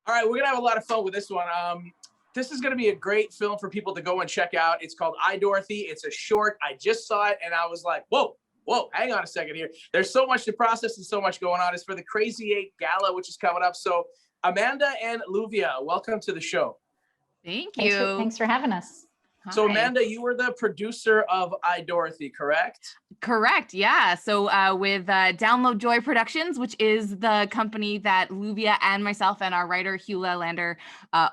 All right, we're gonna have a lot of fun with this one. This is gonna be a great film for people to go and check out. It's called iDOROTHY. It's a short. I just saw it and I was like, whoa, hang on a second here. There's so much to process and so much going on. It's for the Crazy 8 Gala, which is coming up. So Amanda and Luvia, welcome to the show. Thank you. Thanks for having us. So Hi. Amanda, you were the producer of iDOROTHY, correct? Correct. Yeah. So with Download Joy Productions, which is the company that Luvia and myself and our writer Hugh Lander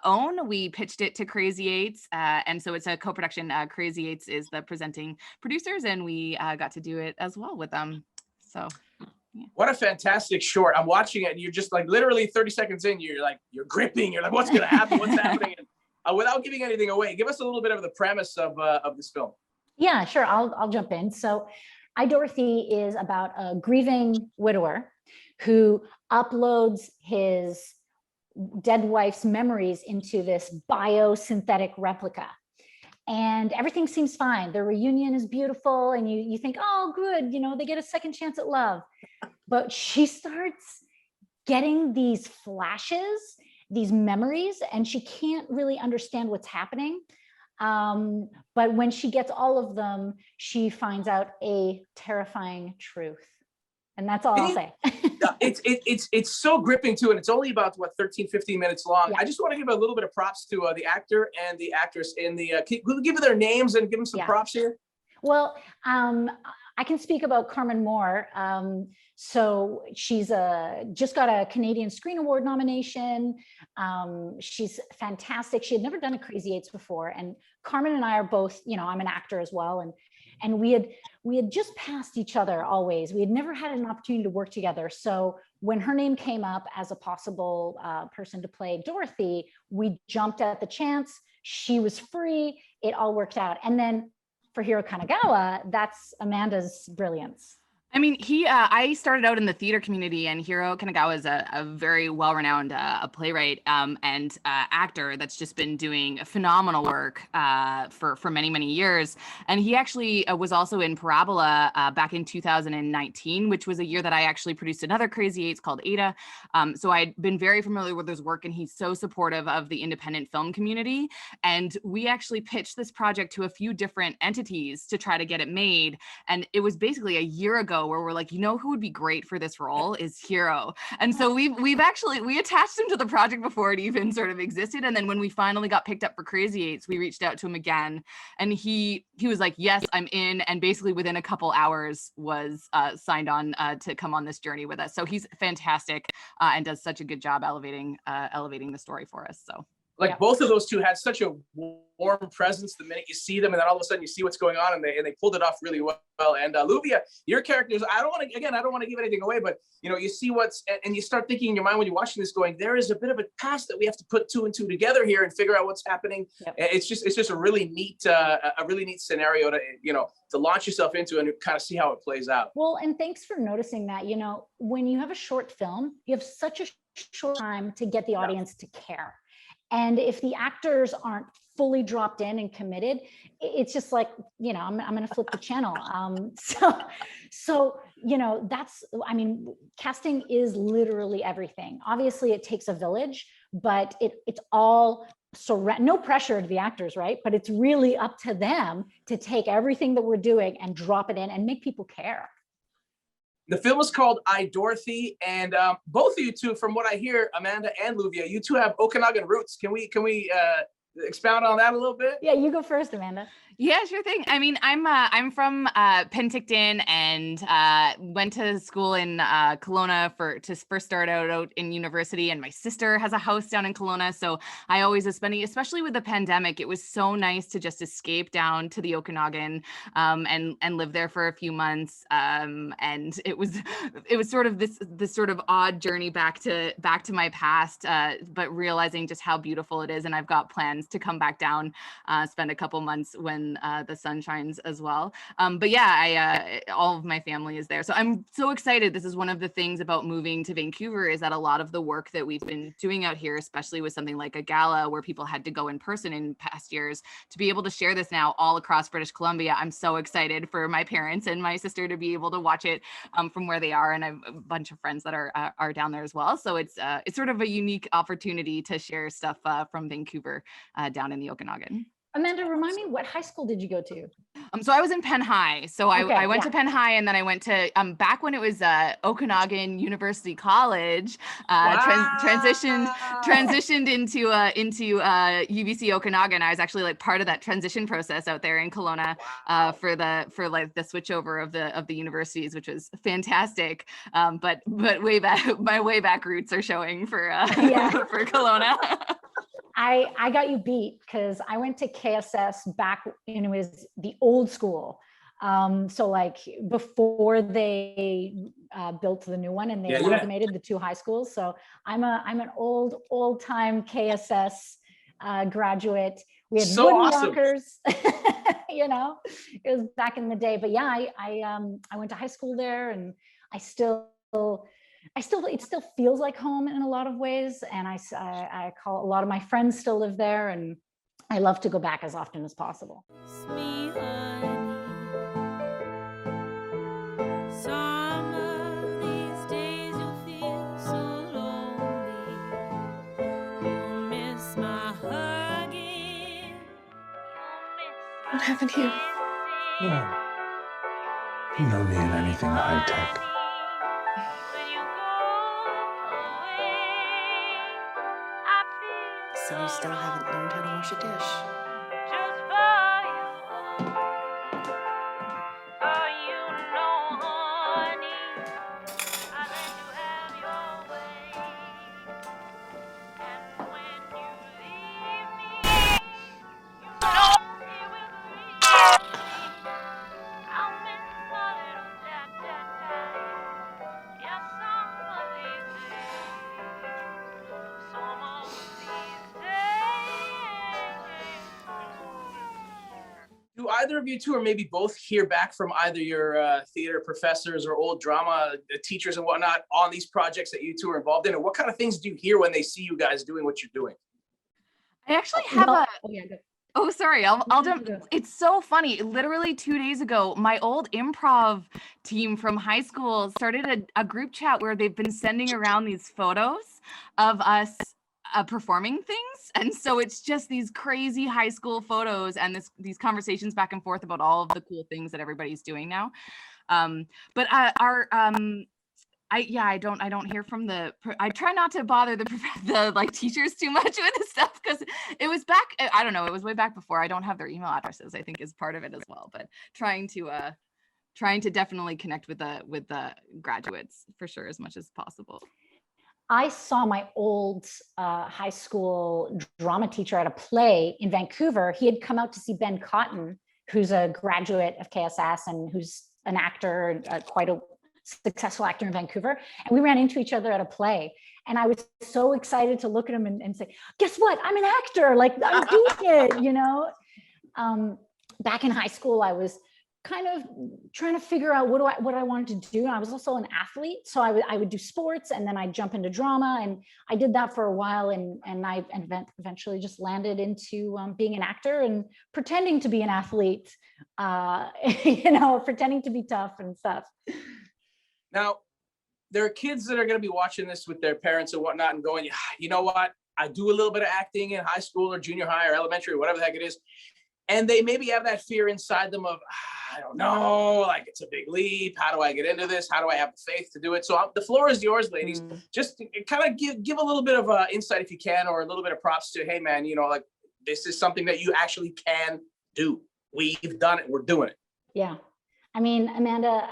own, we pitched it to Crazy Eights. And so it's a co-production. Crazy Eights is the presenting producers, and we got to do it as well with them. So. Yeah. What a fantastic short. I'm watching it and you're just like literally 30 seconds in, you're gripping. You're like, what's going to happen? What's happening? And, without giving anything away, give us a little bit of the premise of this film. Yeah, sure. I'll jump in. So iDOROTHY is about a grieving widower who uploads his dead wife's memories into this biosynthetic replica. And everything seems fine. The reunion is beautiful. And you think, oh, good. They get a second chance at love. But she starts getting these flashes, these memories, and she can't really understand what's happening. But when she gets all of them, she finds out a terrifying truth. And that's all I'll say. It's so gripping too, and it's only about 13, 15 minutes long. Yeah. I just want to give a little bit of props to the actor and the actress in the. Can you give their names and give them some props here? Well, I can speak about Carmen Moore. So she's just got a Canadian Screen Award nomination. She's fantastic. She had never done a Crazy Eights before, and Carmen and I are both. I'm an actor as well, and we had just passed each other always. We had never had an opportunity to work together. So when her name came up as a possible person to play Dorothy, we jumped at the chance. She was free. It all worked out. And then for Hiro Kanagawa, that's Amanda's brilliance. I mean, I started out in the theater community, and Hiro Kanagawa is a very well-renowned playwright and actor that's just been doing phenomenal work for many, many years. And he actually was also in Parabola back in 2019, which was a year that I actually produced another Crazy Eights called Ada. So I'd been very familiar with his work, and he's so supportive of the independent film community. And we actually pitched this project to a few different entities to try to get it made. And it was basically a year ago where we're like, who would be great for this role is Hiro. And so we attached him to the project before it even sort of existed. And then when we finally got picked up for Crazy Eights, we reached out to him again, and he was like, yes, I'm in. And basically within a couple hours was signed on to come on this journey with us. So he's fantastic and does such a good job elevating the story for us. So. Both of those two had such a warm presence the minute you see them, and then all of a sudden you see what's going on, and they pulled it off really well. And Luvia, your characters, I don't want to give anything away, but you see and you start thinking in your mind when you're watching this, going, there is a bit of a past that we have to put two and two together here and figure out what's happening. Yep. It's just a really neat scenario to launch yourself into and kind of see how it plays out. Well, and thanks for noticing that. When you have a short film, you have such a short time to get the audience to care. And if the actors aren't fully dropped in and committed, it's just like, I'm going to flip the channel. So casting is literally everything. Obviously it takes a village, but it's all no pressure to the actors, right? But it's really up to them to take everything that we're doing and drop it in and make people care. The film is called iDOROTHY, and both of you two, from what I hear, Amanda and Luvia, you two have Okanagan roots. Can we expound on that a little bit? Yeah, you go first, Amanda. Yeah, sure thing. I mean, I'm from Penticton and went to school in Kelowna to first start out in university. And my sister has a house down in Kelowna, so I always was spending, especially with the pandemic, it was so nice to just escape down to the Okanagan and live there for a few months. And it was sort of this sort of odd journey back to my past, but realizing just how beautiful it is. And I've got plans to come back down, spend a couple months when when the sun shines as well. But yeah, all of my family is there. So I'm so excited. This is one of the things about moving to Vancouver, is that a lot of the work that we've been doing out here, especially with something like a gala where people had to go in person in past years, to be able to share this now all across British Columbia. I'm so excited for my parents and my sister to be able to watch it from where they are. And I have a bunch of friends that are down there as well. So it's sort of a unique opportunity to share stuff from Vancouver down in the Okanagan. Amanda, remind me, what high school did you go to? So I was in Penn High. So I went yeah. to Penn High, and then I went to back when it was Okanagan University College. Transitioned into UBC Okanagan. I was actually like part of that transition process out there in Kelowna for like the switchover of the universities, which was fantastic. But way back, my way back roots are showing for for Kelowna. I got you beat, because I went to KSS back when it was the old school. So like before they built the new one and they amalgamated the two high schools. So I'm an old time KSS graduate. We had so wooden awesome. lockers, you know, it was back in the day. But yeah, I went to high school there, and it still feels like home in a lot of ways. And I call a lot of my friends still live there, and I love to go back as often as possible. What happened here? Well, you know me and anything high tech. So you still haven't learned how to wash a dish? Do either of you two, or maybe both, hear back from either your theater professors or old drama teachers and whatnot on these projects that you two are involved in? And what kind of things do you hear when they see you guys doing what you're doing? I actually have sorry, I'll jump. It's so funny. Literally 2 days ago, my old improv team from high school started a group chat where they've been sending around these photos of us performing things. And so it's just these crazy high school photos and these conversations back and forth about all of the cool things that everybody's doing now. But I don't hear from I try not to bother the like teachers too much with this stuff, because it was back, I don't know, it was way back before. I don't have their email addresses, I think, is part of it as well. But trying to definitely connect with the graduates for sure as much as possible. I saw my old high school drama teacher at a play in Vancouver. He had come out to see Ben Cotton, who's a graduate of KSS and who's an actor, quite a successful actor in Vancouver. And we ran into each other at a play. And I was so excited to look at him and say, guess what? I'm an actor, like I'm doing it, you know? Back in high school, I was kind of trying to figure out what I wanted to do. And I was also an athlete. So I would do sports, and then I'd jump into drama. And I did that for a while. And I eventually just landed into being an actor and pretending to be an athlete, you know, pretending to be tough and stuff. Now, there are kids that are going to be watching this with their parents and whatnot and going, you know what? I do a little bit of acting in high school or junior high or elementary or whatever the heck it is. And they maybe have that fear inside them of, I don't know, like it's a big leap. How do I get into this? How do I have the faith to do it? So the floor is yours, ladies. Just kind of give a little bit of insight if you can, or a little bit of props to, hey man, you know, like this is something that you actually can do. We've done it. We're doing it. Yeah. I mean, Amanda,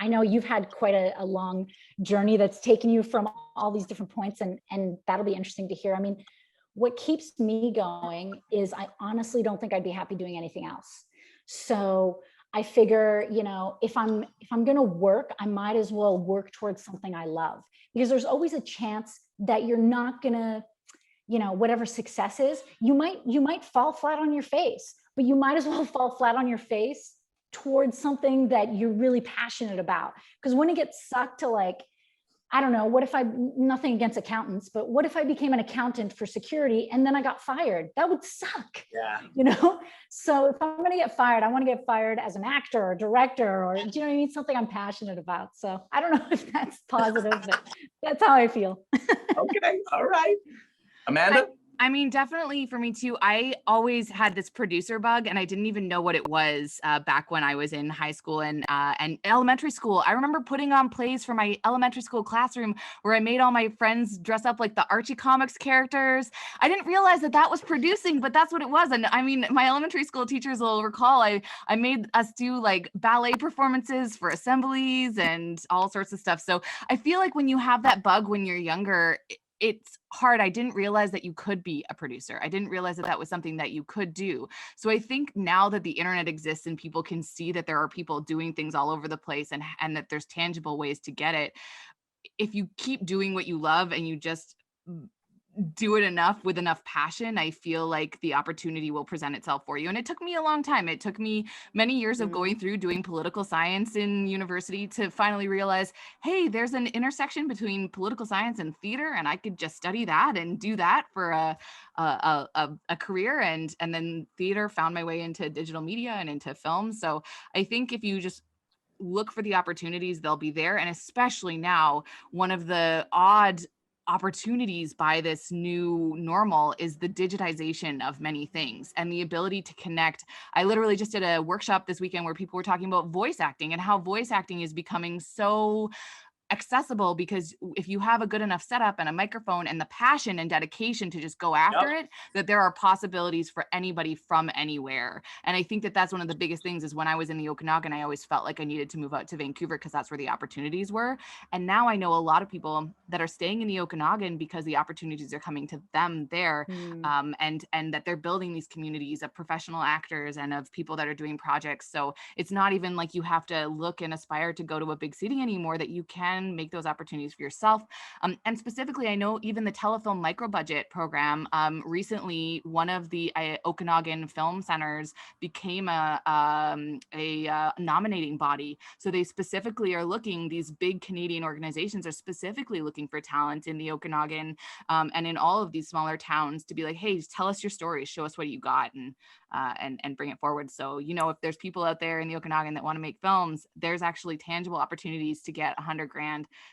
I know you've had quite a long journey that's taken you from all these different points, and that'll be interesting to hear. I mean, what keeps me going is I honestly don't think I'd be happy doing anything else. So I figure, you know, if I'm going to work, I might as well work towards something I love, because there's always a chance that you're not going to, you know, whatever success is, you might fall flat on your face. but you might as well fall flat on your face towards something that you're really passionate about. Because when it gets sucked to like, I don't know, what if nothing against accountants, but what if I became an accountant for security and then I got fired? That would suck. Yeah. You know? So if I'm going to get fired, I want to get fired as an actor or director, or do you know what I mean? Something I'm passionate about. So I don't know if that's positive, but that's how I feel. Okay. All right. Amanda? I mean, definitely for me too. I always had this producer bug, and I didn't even know what it was back when I was in high school and elementary school. I remember putting on plays for my elementary school classroom where I made all my friends dress up like the Archie comics characters. I didn't realize that that was producing, but that's what it was. And I mean, my elementary school teachers will recall I made us do like ballet performances for assemblies and all sorts of stuff. So I feel like when you have that bug when you're younger, it's hard. I didn't realize that you could be a producer. I didn't realize that that was something that you could do. So I think now that the internet exists and people can see that there are people doing things all over the place and that there's tangible ways to get it, if you keep doing what you love and you just do it enough with enough passion, I feel like the opportunity will present itself for you. And it took me a long time. It took me many years of going through doing political science in university to finally realize, hey, there's an intersection between political science and theater, and I could just study that and do that for a career. And then theater found my way into digital media and into film. So I think if you just look for the opportunities, they'll be there. And especially now, one of the odd opportunities by this new normal is the digitization of many things and the ability to connect. I literally just did a workshop this weekend where people were talking about voice acting and how voice acting is becoming so accessible, because if you have a good enough setup and a microphone and the passion and dedication to just go after it, that there are possibilities for anybody from anywhere. And I think that that's one of the biggest things is when I was in the Okanagan, I always felt like I needed to move out to Vancouver because that's where the opportunities were. And now I know a lot of people that are staying in the Okanagan because the opportunities are coming to them there. And that they're building these communities of professional actors and of people that are doing projects. So it's not even like you have to look and aspire to go to a big city anymore, that you can make those opportunities for yourself. And specifically, I know even the Telefilm micro budget program, recently, one of the Okanagan film centers became a nominating body. So they specifically are looking, these big Canadian organizations are specifically looking for talent in the Okanagan and in all of these smaller towns to be like, hey, tell us your story, show us what you got, and bring it forward. So, you know, if there's people out there in the Okanagan that want to make films, there's actually tangible opportunities to get $100,000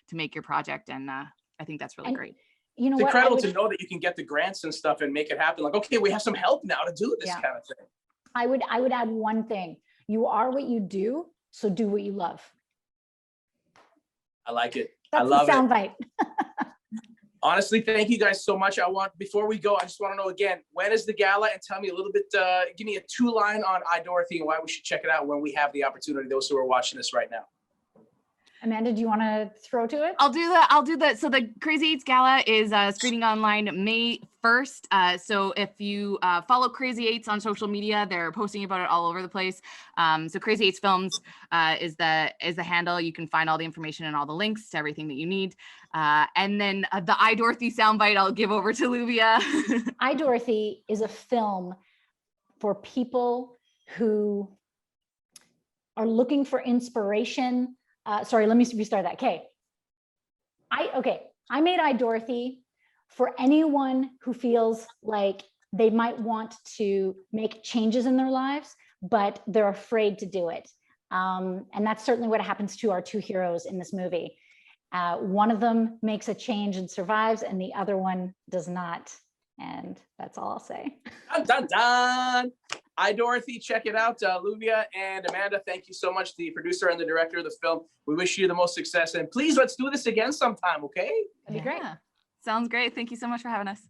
to make your project. And I think that's really great. You know, it's incredible to know that you can get the grants and stuff and make it happen. Like, okay, we have some help now to do this kind of thing. I would add one thing. You are what you do, so do what you love. I like it. That's I love the soundbite. Honestly, thank you guys so much. Before we go, I just want to know again, when is the gala? And tell me a little bit, give me a 2-line on iDOROTHY and why we should check it out when we have the opportunity, those who are watching this right now. Amanda, do you want to throw to it? I'll do that. So the Crazy 8s Gala is screening online May 1st. So if you follow Crazy 8s on social media, they're posting about it all over the place. So Crazy 8s Films is the handle. You can find all the information and all the links to everything that you need. And then the iDOROTHY soundbite, I'll give over to Luvia. iDOROTHY is a film for people who are looking for inspiration. Sorry, let me restart that. Okay. I made iDOROTHY for anyone who feels like they might want to make changes in their lives, but they're afraid to do it. And that's certainly what happens to our two heroes in this movie. One of them makes a change and survives, and the other one does not. And that's all I'll say. Dun, dun, dun. iDOROTHY, check it out. Luvia and Amanda, thank you so much, the producer and the director of the film. We wish you the most success. And please, let's do this again sometime, okay? That'd be great. Sounds great. Thank you so much for having us.